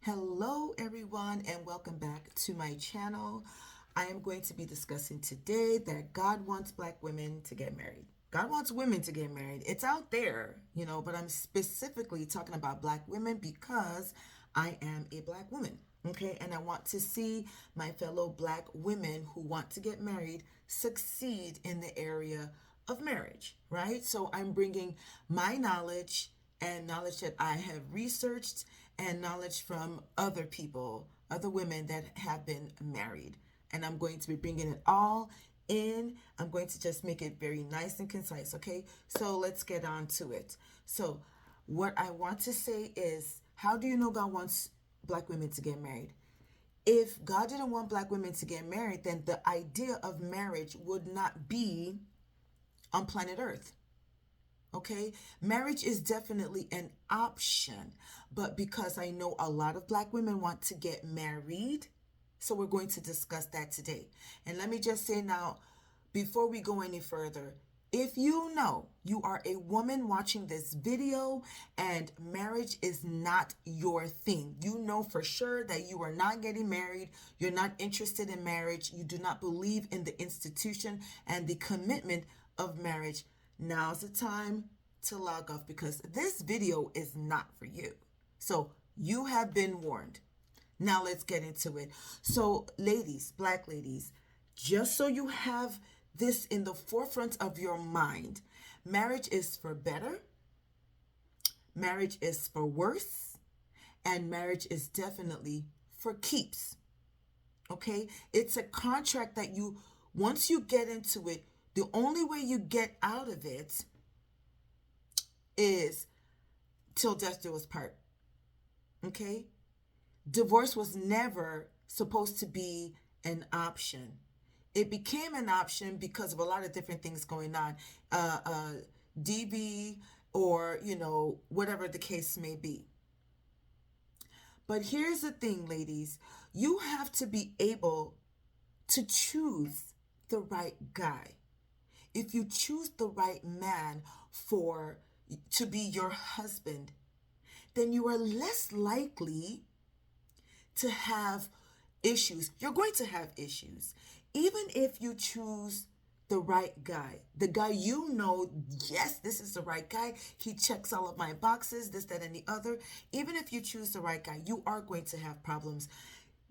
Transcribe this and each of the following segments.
Hello, everyone, and welcome back to my channel. I am going to be discussing today that God wants Black women to get married. God wants women to get married. It's out there, but I'm specifically talking about Black women because I am a Black woman. Okay, and I want to see my fellow Black women who want to get married succeed in the area of marriage, right? So I'm bringing my knowledge and knowledge that I have researched and knowledge from other people, other women that have been married. And I'm going to be bringing it all in. I'm going to just make it very nice and concise, okay? So let's get on to it. So, what I want to say is, how do you know God wants Black women to get married? If God didn't want Black women to get married, then the idea of marriage would not be on planet Earth. Okay, marriage is definitely an option, but because I know a lot of Black women want to get married, so we're going to discuss that today. And let me just say now, before we go any further, if you know you are a woman watching this video and marriage is not your thing, you know for sure that you are not getting married, you're not interested in marriage, you do not believe in the institution and the commitment of marriage, now's the time to log off because this video is not for you. So you have been warned. Now let's get into it. So ladies, Black ladies, just so you have this in the forefront of your mind, marriage is for better, marriage is for worse, and marriage is definitely for keeps. Okay? It's a contract that once you get into it, the only way you get out of it is till death do us part. Okay? Divorce was never supposed to be an option. It became an option because of a lot of different things going on. DV or, whatever the case may be. But here's the thing, ladies. You have to be able to choose the right guy. If you choose the right man to be your husband, then you are less likely to have issues. You're going to have issues. Even if you choose the right guy, the guy yes, this is the right guy. He checks all of my boxes, this, that, and the other. Even if you choose the right guy, you are going to have problems.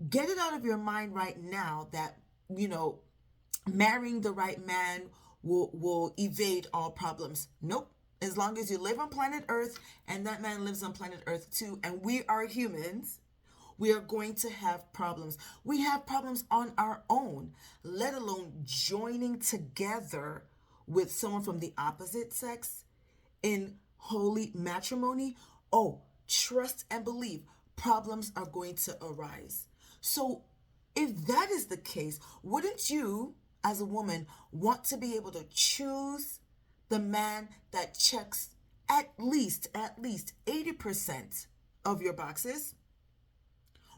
Get it out of your mind right now that, marrying the right man will evade all problems. Nope. As long as you live on planet Earth and that man lives on planet Earth too, and we are humans, we are going to have problems. We have problems on our own, let alone joining together with someone from the opposite sex in holy matrimony. Oh, trust and believe, problems are going to arise. So if that is the case, wouldn't you, as a woman, want to be able to choose the man that checks at least 80% of your boxes?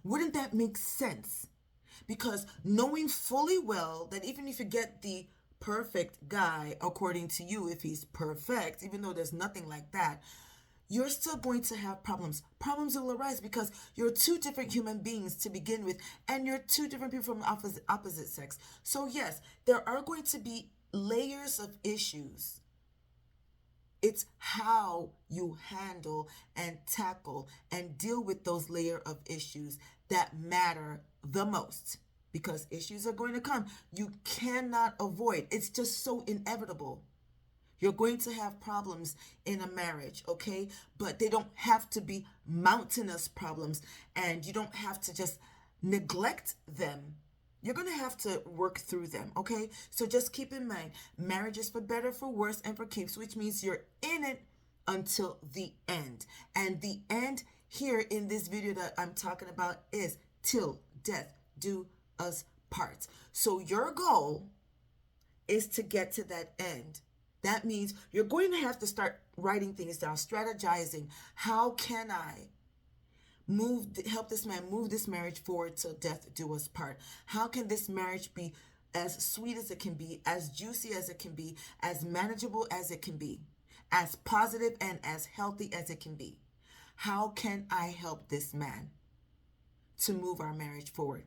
Wouldn't that make sense? Because knowing fully well that even if you get the perfect guy, according to you, if he's perfect, even though there's nothing like that, you're still going to have problems. Problems will arise because you're two different human beings to begin with, and you're two different people from the opposite sex. So yes, there are going to be layers of issues. It's how you handle and tackle and deal with those layer of issues that matter the most, because issues are going to come. You cannot avoid. It's just so inevitable. You're going to have problems in a marriage, okay? But they don't have to be mountainous problems, and you don't have to just neglect them. You're going to have to work through them, okay? So just keep in mind, marriage is for better, for worse, and for keeps, which means you're in it until the end. And the end here in this video that I'm talking about is till death do us part. So your goal is to get to that end. That means you're going to have to start writing things down, strategizing. How can I help this man move this marriage forward till death do us part? How can this marriage be as sweet as it can be, as juicy as it can be, as manageable as it can be, as positive and as healthy as it can be? How can I help this man? to move our marriage forward.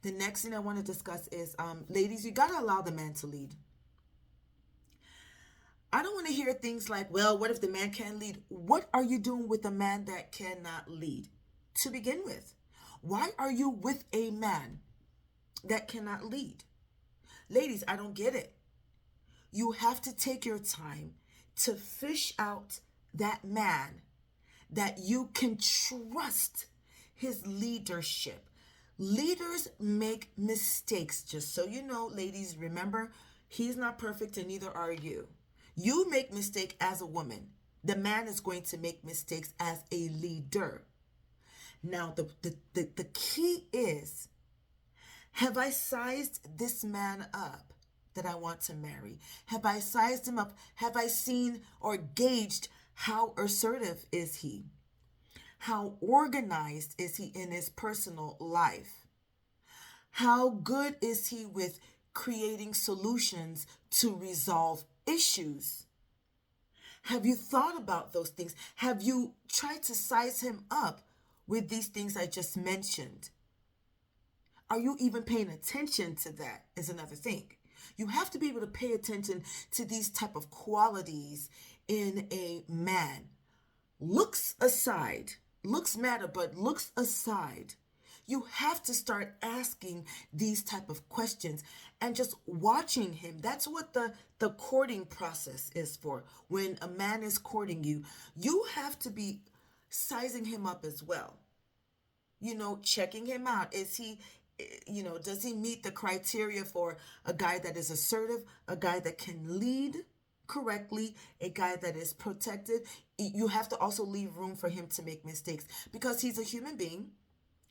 The next thing I want to discuss is, ladies, you got to allow the man to lead. I don't want to hear things like, well, what if the man can't lead? What are you doing with a man that cannot lead to begin with? Why are you with a man that cannot lead? Ladies, I don't get it. You have to take your time to fish out that man that you can trust his leadership. Leaders make mistakes, just so you know, ladies. Remember, he's not perfect and neither are you. You make mistake as a woman. The man is going to make mistakes as a leader. Now, the key is, have I sized this man up that I want to marry? Have I sized him up? Have I seen or gauged how assertive is he? How organized is he in his personal life? How good is he with creating solutions to resolve issues? Have you thought about those things? Have you tried to size him up with these things I just mentioned? Are you even paying attention to that is another thing. You have to be able to pay attention to these type of qualities in a man. Looks aside, looks matter, but looks aside, you have to start asking these type of questions and just watching him. That's what the courting process is for. When a man is courting you, you have to be sizing him up as well. Checking him out. Is he, does he meet the criteria for a guy that is assertive, a guy that can lead correctly, a guy that is protected? You have to also leave room for him to make mistakes because he's a human being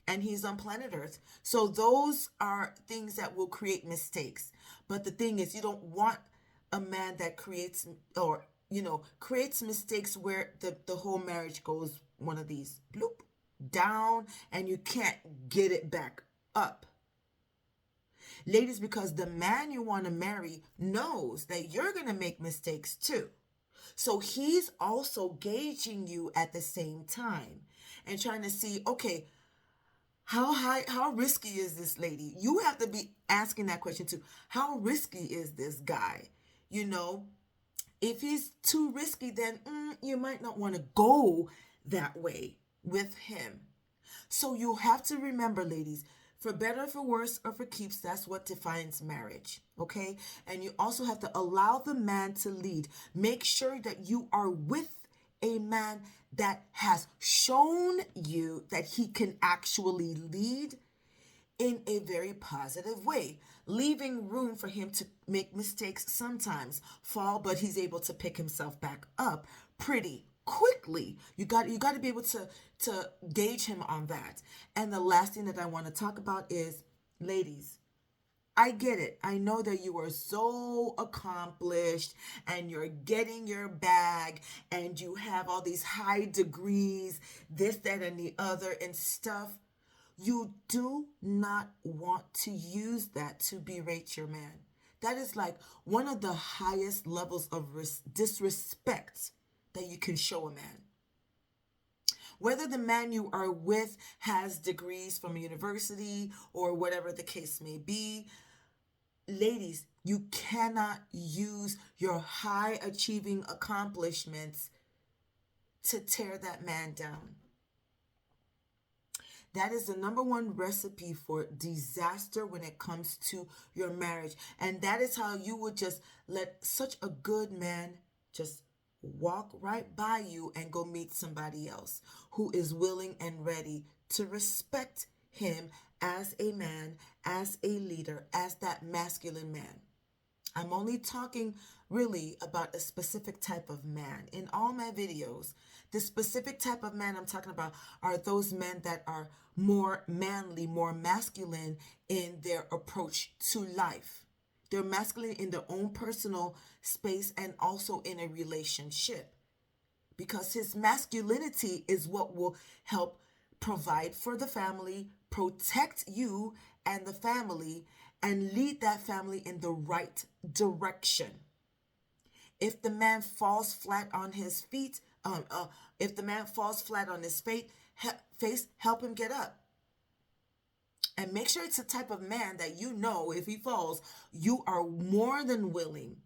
and he's on planet Earth. So those are things that will create mistakes. But the thing is, you don't want a man that creates mistakes where the whole marriage goes one of these bloop down and you can't get it back up. Ladies, because the man you want to marry knows that you're going to make mistakes too. So he's also gauging you at the same time and trying to see, okay, how risky is this lady? You have to be asking that question too. How risky is this guy? If he's too risky, then you might not want to go that way with him. So you have to remember, ladies, for better, for worse, or for keeps, that's what defines marriage, okay? And you also have to allow the man to lead. Make sure that you are with a man that has shown you that he can actually lead in a very positive way, leaving room for him to make mistakes sometimes, fall, but he's able to pick himself back up pretty quickly. You got to be able to gauge him on that. And the last thing that I want to talk about is, ladies, I get it. I know that you are so accomplished and you're getting your bag and you have all these high degrees, this, that, and the other and stuff. You do not want to use that to berate your man. That is like one of the highest levels of disrespect that you can show a man. Whether the man you are with has degrees from a university or whatever the case may be, ladies, you cannot use your high achieving accomplishments to tear that man down. That is the number one recipe for disaster when it comes to your marriage. And that is how you would just let such a good man just walk right by you and go meet somebody else who is willing and ready to respect him as a man, as a leader, as that masculine man. I'm only talking really about a specific type of man. In all my videos, the specific type of man I'm talking about are those men that are more manly, more masculine in their approach to life. They're masculine in their own personal space and also in a relationship. Because his masculinity is what will help provide for the family, protect you and the family, and lead that family in the right direction. If the man falls flat on his feet, face, help him get up. And make sure it's the type of man that you know if he falls, you are more than willing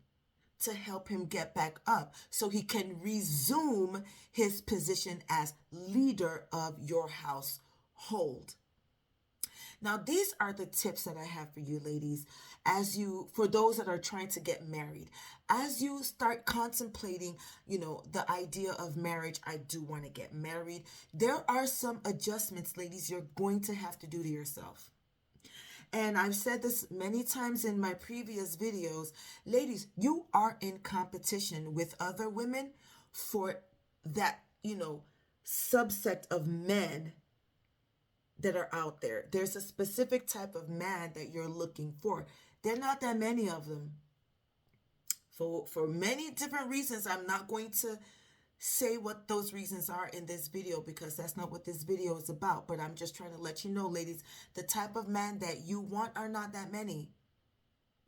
to help him get back up so he can resume his position as leader of your household. Now, these are the tips that I have for you, ladies, for those that are trying to get married. As you start contemplating, the idea of marriage, I do want to get married. There are some adjustments, ladies, you're going to have to do to yourself. And I've said this many times in my previous videos. Ladies, you are in competition with other women for that, subsect of men that are out there. There's a specific type of man that you're looking for. There are not that many of them. For many different reasons, I'm not going to say what those reasons are in this video because that's not what this video is about. But I'm just trying to let you know, ladies, the type of man that you want are not that many.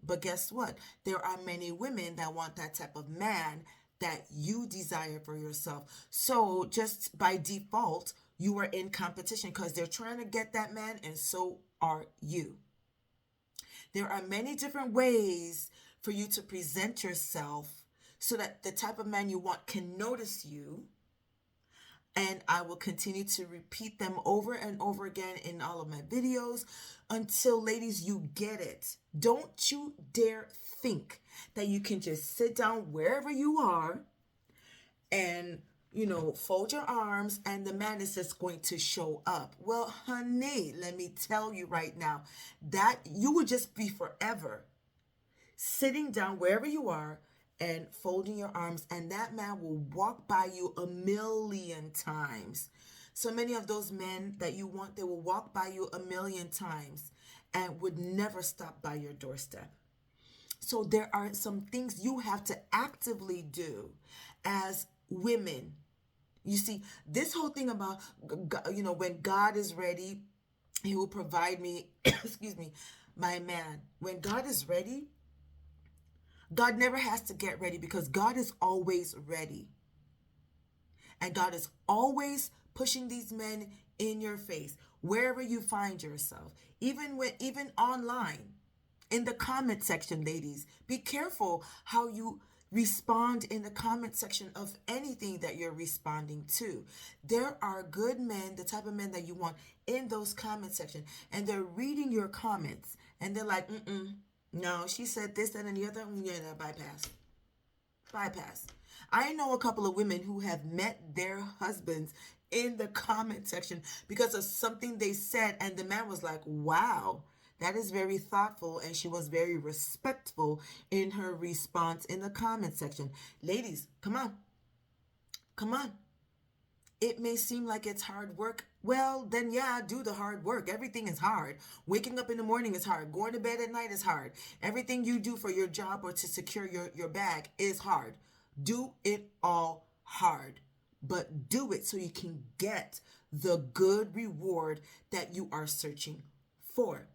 But guess what? There are many women that want that type of man that you desire for yourself. So just by default, you are in competition because they're trying to get that man, and so are you. There are many different ways for you to present yourself so that the type of man you want can notice you. And I will continue to repeat them over and over again in all of my videos until, ladies, you get it. Don't you dare think that you can just sit down wherever you are and, fold your arms and the man is just going to show up. Well, honey, let me tell you right now that you would just be forever sitting down wherever you are and folding your arms, and that man will walk by you a million times. So many of those men that you want, they will walk by you a million times and would never stop by your doorstep. So there are some things you have to actively do as women. You see, this whole thing about, when God is ready, he will provide me, excuse me, my man. When God is ready, God never has to get ready because God is always ready. And God is always pushing these men in your face, wherever you find yourself, even online, in the comment section, ladies. Be careful how you respond in the comment section of anything that you're responding to. There are good men, the type of men that you want, in those comment section, and they're reading your comments, and they're like, no, she said this, that, and the other. Yeah, bypass. I know a couple of women who have met their husbands in the comment section because of something they said, and the man was like, wow, that is very thoughtful, and she was very respectful in her response in the comment section. Ladies, come on. It may seem like it's hard work. Well, then yeah, do the hard work. Everything is hard. Waking up in the morning is hard. Going to bed at night is hard. Everything you do for your job or to secure your bag is hard. Do it all hard, but do it so you can get the good reward that you are searching for.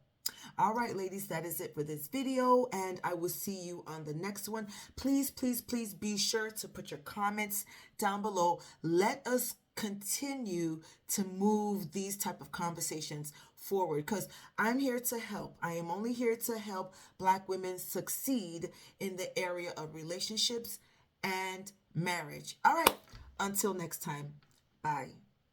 All right, ladies, that is it for this video, and I will see you on the next one. Please, please, please be sure to put your comments down below. Let us continue to move these type of conversations forward because I'm here to help. I am only here to help Black women succeed in the area of relationships and marriage. All right, until next time, bye.